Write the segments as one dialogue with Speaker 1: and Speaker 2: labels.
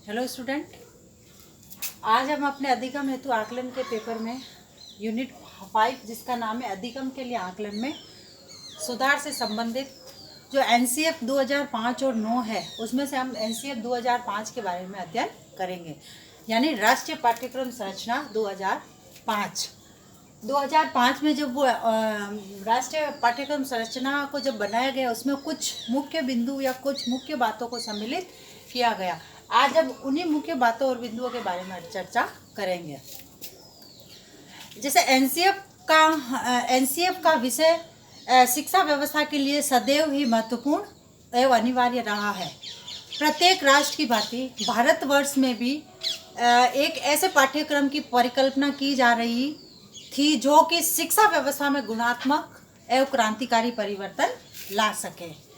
Speaker 1: Hello student, आज हम अपने अधिगम हेतु आकलन के पेपर में यूनिट 5 जिसका नाम है अधिगम के लिए आकलन में सुधार से संबंधित जो एनसीएफ 2005 और 9 है उसमें से हम एनसीएफ 2005 के बारे में अध्ययन करेंगे, यानी राष्ट्रीय पाठ्यक्रम संरचना 2005 में जब वो राष्ट्रीय पाठ्यक्रम संरचना को जब बनाया गया उसमें कुछ मुख्य बिंदु या कुछ मुख्य बातों को सम्मिलित किया गया। आज अब उन्हीं मुख्य बातों और बिंदुओं के बारे में चर्चा करेंगे। जैसे एनसीएफ का विषय शिक्षा व्यवस्था के लिए सदैव ही महत्वपूर्ण एवं अनिवार्य रहा है। प्रत्येक राष्ट्र की भांति भारतवर्ष में भी एक ऐसे पाठ्यक्रम की परिकल्पना की जा रही थी जो कि शिक्षा व्यवस्था में गुणात्मक एवं क्रांतिकारी परिवर्तन ला सके।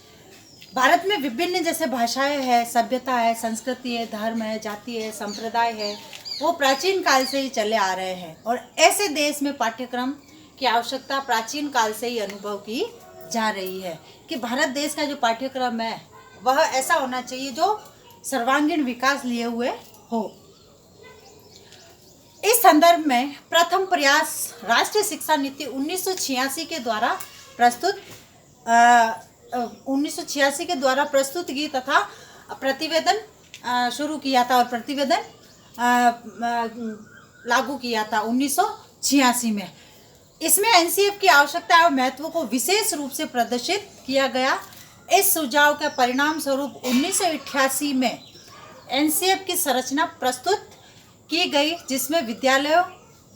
Speaker 1: भारत में विभिन्न जैसे भाषाएं है, सभ्यता है, संस्कृति है, धर्म है, जाति है, संप्रदाय है, वो प्राचीन काल से ही चले आ रहे हैं और ऐसे देश में पाठ्यक्रम की आवश्यकता प्राचीन काल से ही अनुभव की जा रही है कि भारत देश का जो पाठ्यक्रम है वह ऐसा होना चाहिए जो सर्वांगीण विकास लिए हुए हो। इस संदर्भ में प्रथम प्रयास राष्ट्रीय शिक्षा नीति 1986 के द्वारा प्रस्तुत की तथा प्रतिवेदन शुरू किया था और प्रतिवेदन लागू किया था 1986 में। इसमें एनसीएफ की आवश्यकता और महत्व को विशेष रूप से प्रदर्शित किया गया। इस सुझाव के परिणाम स्वरूप 1988 में एनसीएफ की संरचना प्रस्तुत की गई, जिसमें विद्यालयों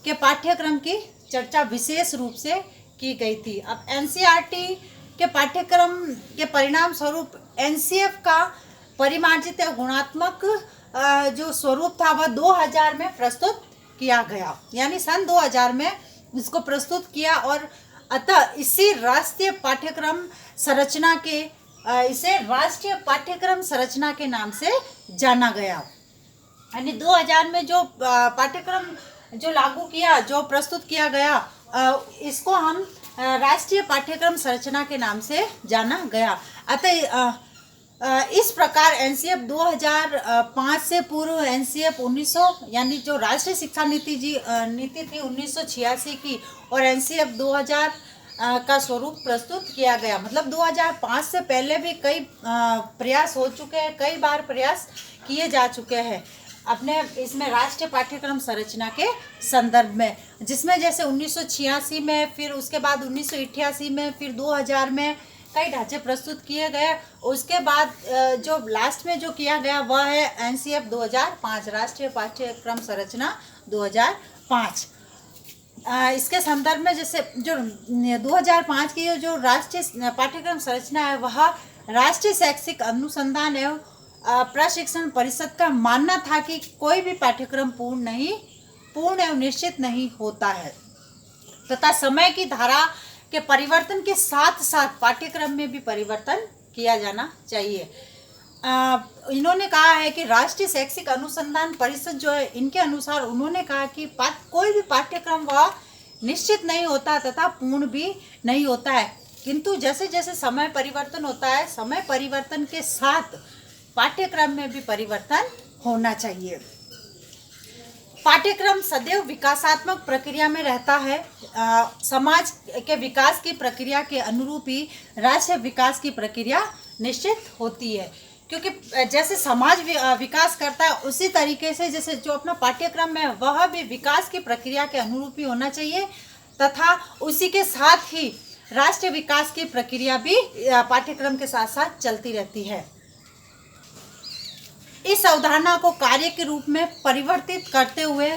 Speaker 1: के पाठ्यक्रम की चर्चा विशेष रूप से की गई थी। अब एनसीईआरटी के पाठ्यक्रम के परिणाम स्वरूप एनसीएफ का परिमार्जित गुणात्मक जो स्वरूप था वह 2000 में प्रस्तुत किया गया, यानी सन 2000 में इसको प्रस्तुत किया और अतः इसे राष्ट्रीय पाठ्यक्रम संरचना के नाम से जाना गया। यानी 2000 में जो पाठ्यक्रम जो लागू किया, जो प्रस्तुत किया गया, इसको हम राष्ट्रीय पाठ्यक्रम संरचना के नाम से जाना गया। अतः इस प्रकार एनसीएफ 2005 से पूर्व एनसीएफ 1900 यानी जो राष्ट्रीय शिक्षा नीति थी 1986 की और एनसीएफ 2000 का स्वरूप प्रस्तुत किया गया। मतलब 2005 से पहले भी कई प्रयास हो चुके हैं, कई बार प्रयास किए जा चुके हैं अपने इसमें राष्ट्रीय पाठ्यक्रम संरचना के संदर्भ में, जिसमें जैसे 1986 में, फिर उसके बाद 1988 में, फिर 2000 में कई ढांचे प्रस्तुत किए गए। उसके बाद जो लास्ट में जो किया गया वह है एनसीएफ 2005 राष्ट्रीय पाठ्यक्रम संरचना 2005। इसके संदर्भ में जैसे जो 2005 की जो राष्ट्रीय पाठ्यक्रम संरचना है वह राष्ट्रीय शैक्षिक अनुसंधान एवं प्रशिक्षण परिषद का मानना था कि कोई भी पाठ्यक्रम पूर्ण एवं निश्चित नहीं होता है तथा समय की धारा के परिवर्तन के साथ साथ पाठ्यक्रम में भी परिवर्तन किया जाना चाहिए। इन्होंने कहा है कि राष्ट्रीय शैक्षिक अनुसंधान परिषद जो है, इनके अनुसार उन्होंने कहा कि कोई भी पाठ्यक्रम वह निश्चित नहीं होता तथा पूर्ण भी नहीं होता है, किंतु जैसे जैसे समय परिवर्तन होता है, समय परिवर्तन के साथ पाठ्यक्रम में भी परिवर्तन होना चाहिए। पाठ्यक्रम सदैव विकासात्मक प्रक्रिया में रहता है। समाज के विकास की प्रक्रिया के अनुरूप ही राष्ट्रीय विकास की प्रक्रिया निश्चित होती है, क्योंकि जैसे समाज विकास करता है उसी तरीके से जैसे जो अपना पाठ्यक्रम है वह भी विकास की प्रक्रिया के अनुरूप ही होना चाहिए तथा उसी के साथ ही राष्ट्रीय विकास की प्रक्रिया भी पाठ्यक्रम के साथ साथ चलती रहती है। इस अवधारणा को कार्य के रूप में परिवर्तित करते हुए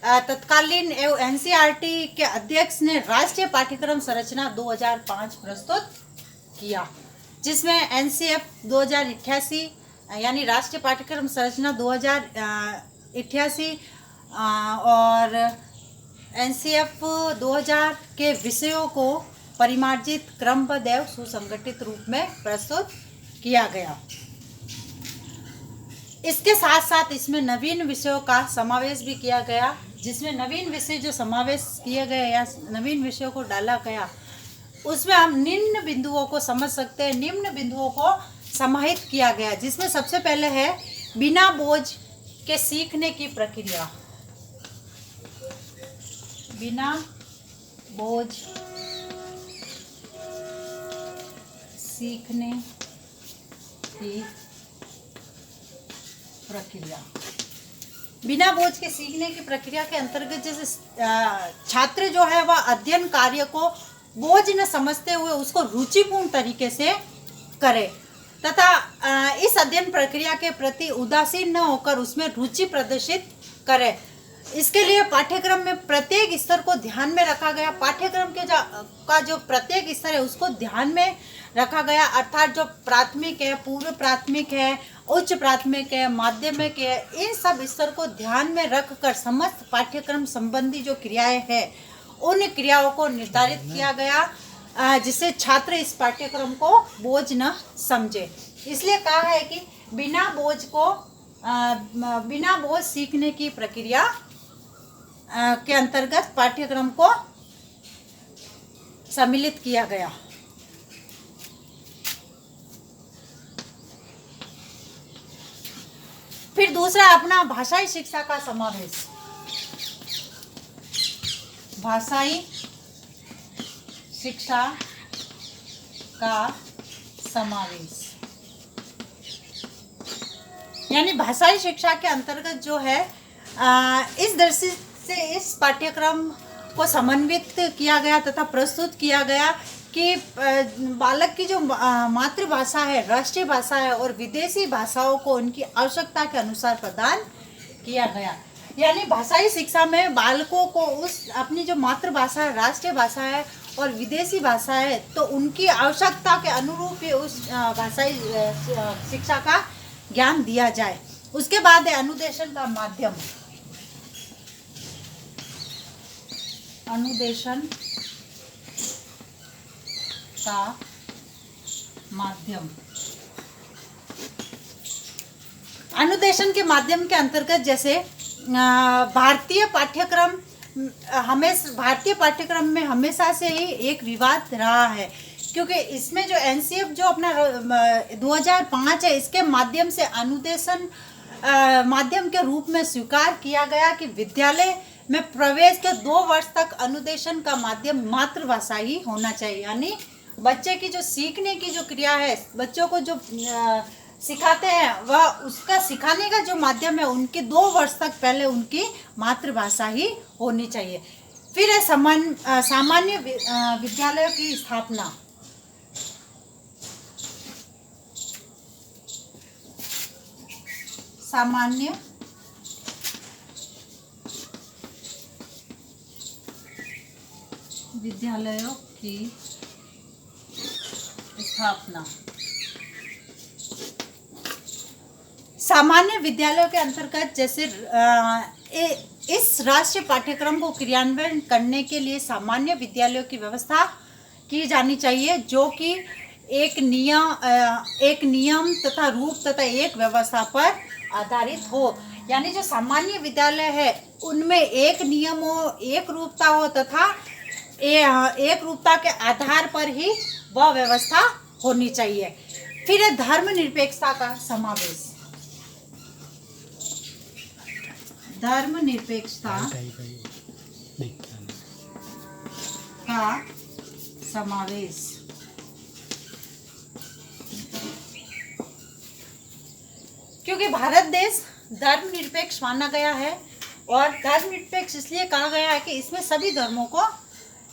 Speaker 1: तत्कालीन एवं एनसीईआरटी के अध्यक्ष ने राष्ट्रीय पाठ्यक्रम संरचना 2005 प्रस्तुत किया, जिसमें एनसीएफ 2088 यानी राष्ट्रीय पाठ्यक्रम संरचना 2088 और एनसीएफ 2000 के विषयों को परिमार्जित क्रमबद्ध एवं सुसंगठित रूप में प्रस्तुत किया गया। इसके साथ साथ इसमें नवीन विषयों का समावेश भी किया गया, जिसमें नवीन विषय जो समावेश किए गए या नवीन विषयों को डाला गया उसमें हम निम्न बिंदुओं को समझ सकते हैं। निम्न बिंदुओं को समाहित किया गया, जिसमें सबसे पहले है बिना बोझ के सीखने की प्रक्रिया, बिना बोझ सीखने की प्रक्रिया। बिना बोझ के सीखने की प्रक्रिया के अंतर्गत जैसे छात्र जो है वह अध्ययन कार्य को बोझ न समझते हुए उसको रुचिपूर्ण तरीके से करे तथा इस अध्ययन प्रक्रिया के प्रति उदासीन न होकर उसमें रुचि प्रदर्शित करे। इसके लिए पाठ्यक्रम में प्रत्येक स्तर को ध्यान में रखा गया। पाठ्यक्रम के का जो प्रत्येक स्तर है उसको ध्यान में रखा गया, अर्थात जो प्राथमिक है, पूर्व प्राथमिक है, उच्च प्राथमिक है, माध्यमिक है, इन सब स्तर को ध्यान में रखकर समस्त पाठ्यक्रम संबंधी जो क्रियाएं हैं उन क्रियाओं को निर्धारित किया गया जिससे छात्र इस पाठ्यक्रम को बोझ न समझे। इसलिए कहा है कि बिना बोझ सीखने की प्रक्रिया के अंतर्गत पाठ्यक्रम को सम्मिलित किया गया। फिर दूसरा अपना भाषाई शिक्षा का समावेश। भाषाई शिक्षा का समावेश यानी भाषाई शिक्षा के अंतर्गत जो है इस दृष्टि से इस पाठ्यक्रम को समन्वित किया गया तथा प्रस्तुत किया गया कि बालक की जो मातृभाषा है, राष्ट्रीय भाषा है और विदेशी भाषाओं को उनकी आवश्यकता के अनुसार प्रदान किया गया। यानी भाषाई शिक्षा में बालकों को उस अपनी जो मातृभाषा है, राष्ट्रीय भाषा है और विदेशी भाषा है तो उनकी आवश्यकता के अनुरूप ही उस भाषाई शिक्षा का ज्ञान दिया जाए। उसके बाद है अनुदेशन का माध्यम। अनुदेशन का माध्यम, अनुदेशन के माध्यम के अंतर्गत जैसे भारतीय पाठ्यक्रम में हमेशा से ही एक विवाद रहा है, क्योंकि इसमें जो एनसीएफ जो अपना 2005 है इसके माध्यम से अनुदेशन माध्यम के रूप में स्वीकार किया गया कि विद्यालय में प्रवेश के 2 वर्ष तक अनुदेशन का माध्यम मातृभाषा ही होना चाहिए। यानी बच्चे की जो सीखने की जो क्रिया है, बच्चों को जो सिखाते हैं वह उसका सिखाने का जो माध्यम है उनके 2 वर्ष तक पहले उनकी मातृभाषा ही होनी चाहिए। फिर है सामान्य विद्यालयों की स्थापना। सामान्य विद्यालयों की स्थापना। सामान्य विद्यालयों के अंतर्गत जैसे इस राष्ट्रीय पाठ्यक्रम को क्रियान्वयन करने के लिए सामान्य विद्यालयों की व्यवस्था की जानी चाहिए, जो कि एक नियम तथा रूप तथा एक व्यवस्था पर आधारित हो। यानी जो सामान्य विद्यालय है उनमें एक नियम हो, एक रूपता हो तथा एक रूपता के आधार पर ही वह व्यवस्था होनी चाहिए। फिर है धर्मनिरपेक्षता का समावेश। धर्मनिरपेक्षता का समावेश। क्योंकि भारत देश धर्मनिरपेक्ष माना गया है और धर्मनिरपेक्ष इसलिए कहा गया है कि इसमें सभी धर्मों को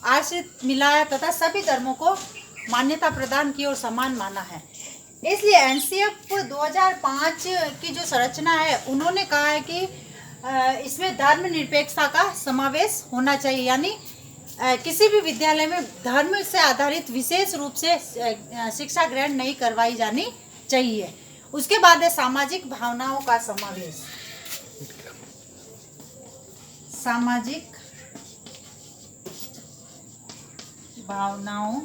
Speaker 1: आश्रित मिला है तथा सभी धर्मों को मान्यता प्रदान की और समान माना है। इसलिए एनसीएफ 2005 की जो संरचना है उन्होंने कहा है कि इसमें धर्मनिरपेक्षता का समावेश होना चाहिए। यानी किसी भी विद्यालय में धर्म से आधारित विशेष रूप से शिक्षा ग्रहण नहीं करवाई जानी चाहिए। उसके बाद है सामाजिक भावनाओं का समावेश। सामाजिक भावनाओं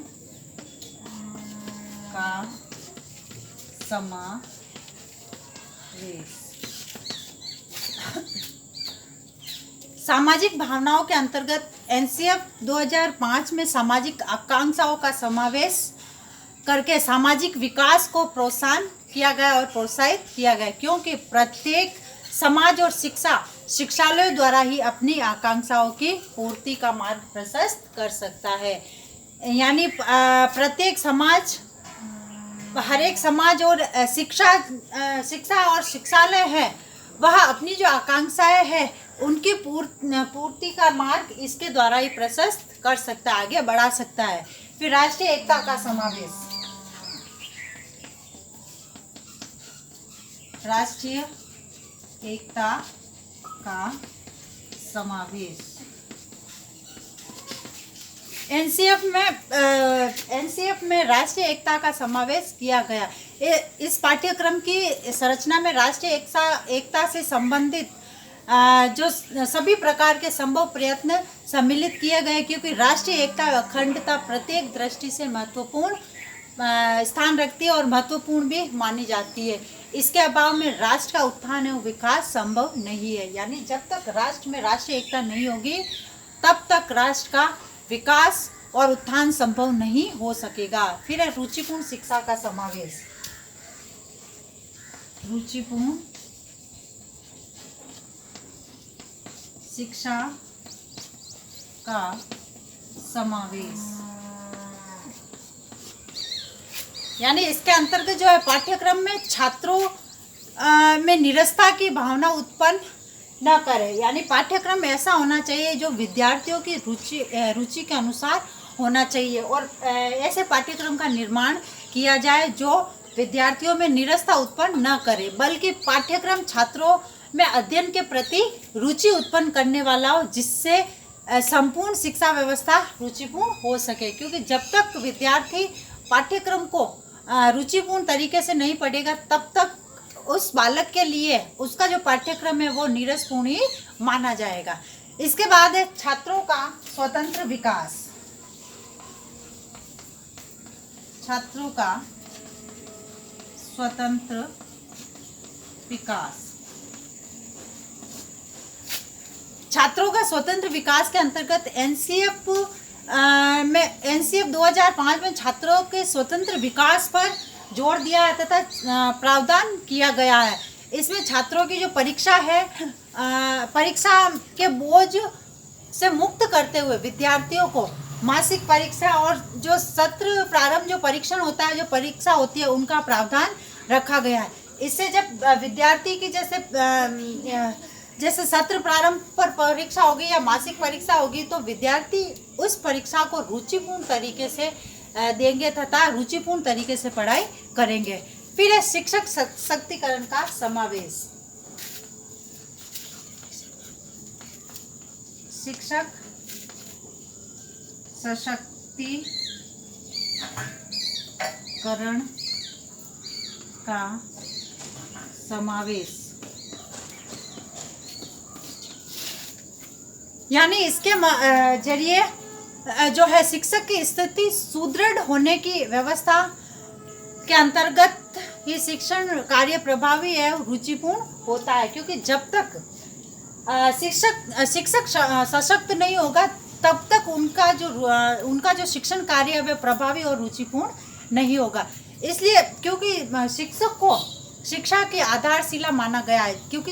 Speaker 1: का समावेश। सामाजिक भावनाओं के अंतर्गत एनसीएफ 2005 में सामाजिक आकांक्षाओं का समावेश करके सामाजिक विकास को प्रोत्साहन किया गया और प्रोत्साहित किया गया, क्योंकि प्रत्येक समाज और शिक्षालयों द्वारा ही अपनी आकांक्षाओं की पूर्ति का मार्ग प्रशस्त कर सकता है। यानी प्रत्येक समाज, हर एक समाज और शिक्षा और शिक्षालय है, वह अपनी जो आकांक्षाएं हैं उनकी पूर्ति का मार्ग इसके द्वारा ही प्रशस्त कर सकता है, आगे बढ़ा सकता है। फिर राष्ट्रीय एकता का समावेश, राष्ट्रीय एकता का समावेश एनसीएफ में राष्ट्रीय एकता का समावेश किया गया। इस पाठ्यक्रम की संरचना में राष्ट्रीय एकता से संबंधित जो सभी प्रकार के संभव प्रयत्न सम्मिलित किए गए, क्योंकि राष्ट्रीय एकता और अखंडता प्रत्येक दृष्टि से महत्वपूर्ण स्थान रखती है और महत्वपूर्ण भी मानी जाती है। इसके अभाव में राष्ट्र का उत्थान एवं विकास संभव नहीं है। यानी जब तक राष्ट्र में राष्ट्रीय एकता नहीं होगी तब तक राष्ट्र का विकास और उत्थान संभव नहीं हो सकेगा। फिर है रुचिपूर्ण शिक्षा का समावेश, रुचिपूर्ण शिक्षा का समावेश, यानी इसके अंतर्गत जो है पाठ्यक्रम में छात्रों में निरस्ता की भावना उत्पन्न न करे। यानी पाठ्यक्रम ऐसा होना चाहिए जो विद्यार्थियों की रुचि के अनुसार होना चाहिए, और ऐसे पाठ्यक्रम का निर्माण किया जाए जो विद्यार्थियों में निरस्ता उत्पन्न न करे, बल्कि पाठ्यक्रम छात्रों में अध्ययन के प्रति रुचि उत्पन्न करने वाला हो, जिससे संपूर्ण शिक्षा व्यवस्था रुचिपूर्ण हो सके। क्योंकि जब तक विद्यार्थी पाठ्यक्रम को रुचिपूर्ण तरीके से नहीं पढ़ेगा तब तक उस बालक के लिए उसका जो पाठ्यक्रम है वो नीरसपूर्ण ही माना जाएगा। इसके बाद है छात्रों का स्वतंत्र विकास, छात्रों का स्वतंत्र विकास। छात्रों का स्वतंत्र विकास के अंतर्गत एनसीएफ 2005 में छात्रों के स्वतंत्र विकास पर जोर दिया है तथा प्रावधान किया गया है। इसमें छात्रों की जो परीक्षा है, परीक्षा के बोझ से मुक्त करते हुए विद्यार्थियों को मासिक परीक्षा और जो सत्र प्रारंभ जो परीक्षण होता है, जो परीक्षा होती है, उनका प्रावधान रखा गया है। इससे जब विद्यार्थी की जैसे सत्र प्रारंभ पर परीक्षा होगी या मासिक परीक्षा होगी तो विद्यार्थी उस परीक्षा को रुचिपूर्ण तरीके से देंगे तथा रुचिपूर्ण तरीके से पढ़ाई करेंगे। फिर है शिक्षक सशक्तिकरण का समावेश, शिक्षक सशक्तिकरण का समावेश, यानी इसके जरिए जो है शिक्षक की स्थिति सुदृढ़ होने की व्यवस्था के अंतर्गत ही शिक्षण कार्य प्रभावी है और रुचिपूर्ण होता है। क्योंकि जब तक शिक्षक सशक्त नहीं होगा तब तक उनका जो शिक्षण कार्य है वह प्रभावी और रुचिपूर्ण नहीं होगा। इसलिए क्योंकि शिक्षक को शिक्षा की आधारशिला माना गया है, क्योंकि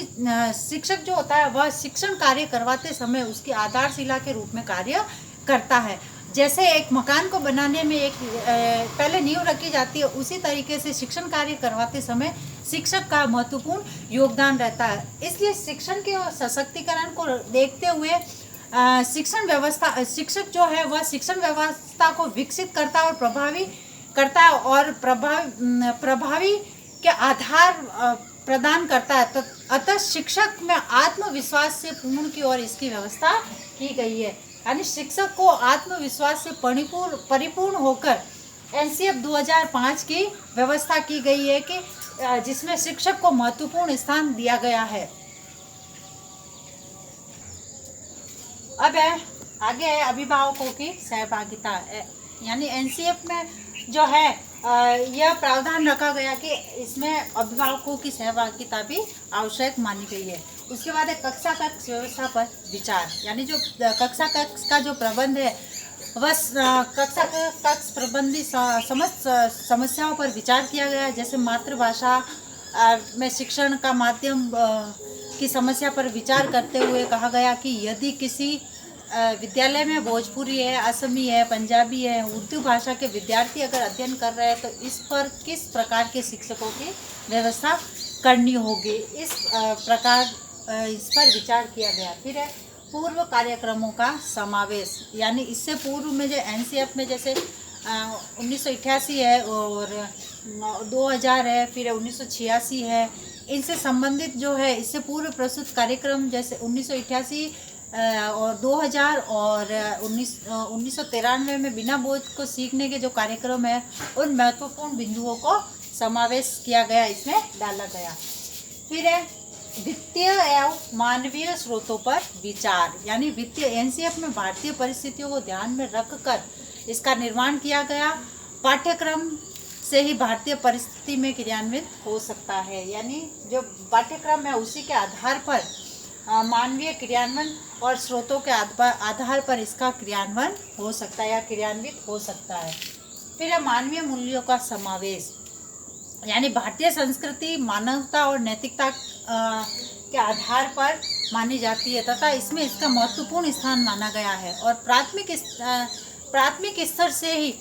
Speaker 1: शिक्षक जो होता है वह शिक्षण कार्य करवाते समय उसकी आधारशिला के रूप में कार्य करता है। जैसे एक मकान को बनाने में एक पहले नींव रखी जाती है, उसी तरीके से शिक्षण कार्य करवाते समय शिक्षक का महत्वपूर्ण योगदान रहता है। इसलिए शिक्षण के सशक्तिकरण को देखते हुए शिक्षक जो है वह शिक्षण व्यवस्था को विकसित करता है और प्रभावी करता है और प्रभावी के आधार प्रदान करता है। अतः शिक्षक में आत्मविश्वास से पूर्ण की ओर इसकी व्यवस्था की गई है। यानी शिक्षक को आत्मविश्वास से परिपूर्ण होकर एनसीएफ 2005 की व्यवस्था की गई है कि जिसमें शिक्षक को महत्वपूर्ण स्थान दिया गया है। अब आगे है अभिभावकों की सहभागिता। यानी एनसीएफ में जो है यह प्रावधान रखा गया कि इसमें अभिभावकों की सहभागिता भी आवश्यक मानी गई है। उसके बाद है कक्षा कक्ष व्यवस्था पर विचार। यानी जो कक्षा कक्ष का जो प्रबंध है वह कक्षा कक्ष प्रबंधी समस्त समस्याओं पर विचार किया गया है। जैसे मातृभाषा में शिक्षण का माध्यम की समस्या पर विचार करते हुए कहा गया कि यदि किसी विद्यालय में भोजपुरी है, असमी है, पंजाबी है, उर्दू भाषा के विद्यार्थी अगर अध्ययन कर रहे हैं तो इस पर किस प्रकार के शिक्षकों की व्यवस्था करनी होगी। इस प्रकार इस पर विचार किया गया। फिर है पूर्व कार्यक्रमों का समावेश, यानी इससे पूर्व में जो एनसीएफ में जैसे 1988 है और 2000 है, फिर 1986 है, इनसे संबंधित जो है इससे पूर्व प्रस्तुत कार्यक्रम जैसे 1988 और 2000 और 1993 में बिना बोझ को सीखने के जो कार्यक्रम है उन महत्वपूर्ण बिंदुओं को समावेश किया गया, इसमें डाला गया। फिर है वित्तीय एवं मानवीय स्रोतों पर विचार, यानी वित्तीय एनसीएफ में भारतीय परिस्थितियों को ध्यान में रखकर इसका निर्माण किया गया। पाठ्यक्रम से ही भारतीय परिस्थिति में क्रियान्वित हो सकता है, यानी जो पाठ्यक्रम है उसी के आधार पर मानवीय क्रियान्वयन और स्रोतों के आधार पर इसका क्रियान्वयन हो सकता है या क्रियान्वित हो सकता है। फिर है मानवीय मूल्यों का समावेश, यानी भारतीय संस्कृति मानवता और नैतिकता के आधार पर मानी जाती है तथा इसमें इसका महत्वपूर्ण स्थान माना गया है। और प्राथमिक स्तर से ही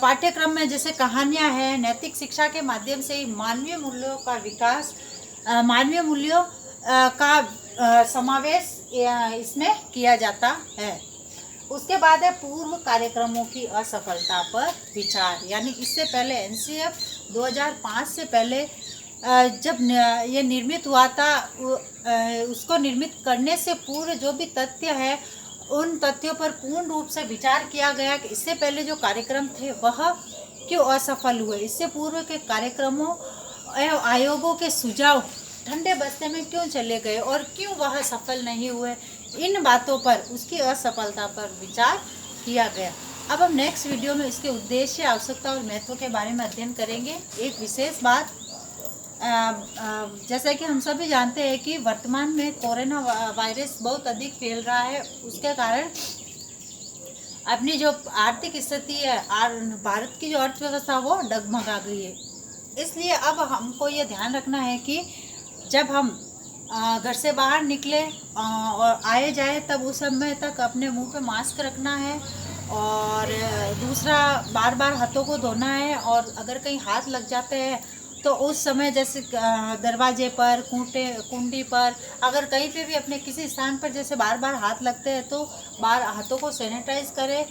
Speaker 1: पाठ्यक्रम में जैसे कहानियाँ हैं, नैतिक शिक्षा के माध्यम से ही मानवीय मूल्यों का विकास, मानवीय मूल्यों का समावेश इसमें किया जाता है। उसके बाद है पूर्व कार्यक्रमों की असफलता पर विचार, यानी इससे पहले एनसीएफ 2005 से पहले जब ये निर्मित हुआ था, उसको निर्मित करने से पूर्व जो भी तथ्य है उन तथ्यों पर पूर्ण रूप से विचार किया गया कि इससे पहले जो कार्यक्रम थे वह क्यों असफल हुए, इससे पूर्व के कार्यक्रमों एवं आयोगों के सुझाव ठंडे बस्ते में क्यों चले गए और क्यों वह सफल नहीं हुए, इन बातों पर, उसकी असफलता पर विचार किया गया। अब हम नेक्स्ट वीडियो में इसके उद्देश्य, आवश्यकता और महत्व के बारे में अध्ययन करेंगे। एक विशेष बात, जैसा कि हम सभी जानते हैं कि वर्तमान में कोरोना वायरस बहुत अधिक फैल रहा है, उसके कारण अपनी जो आर्थिक स्थिति है, भारत की जो अर्थव्यवस्था वो डगमगा गई है। इसलिए अब हमको ये ध्यान रखना है कि जब हम घर से बाहर निकले और आए जाए तब उस समय तक अपने मुंह पे मास्क रखना है और दूसरा बार बार हाथों को धोना है। और अगर कहीं हाथ लग जाते हैं तो उस समय जैसे दरवाजे पर, कुंडी पर, अगर कहीं पे भी अपने किसी स्थान पर जैसे बार बार हाथ लगते हैं तो हाथों को सैनिटाइज करें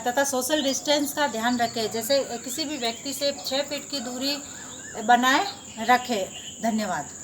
Speaker 1: तथा सोशल डिस्टेंस का ध्यान रखें। जैसे किसी भी व्यक्ति से 6 फीट की दूरी बनाए रखें। धन्यवाद।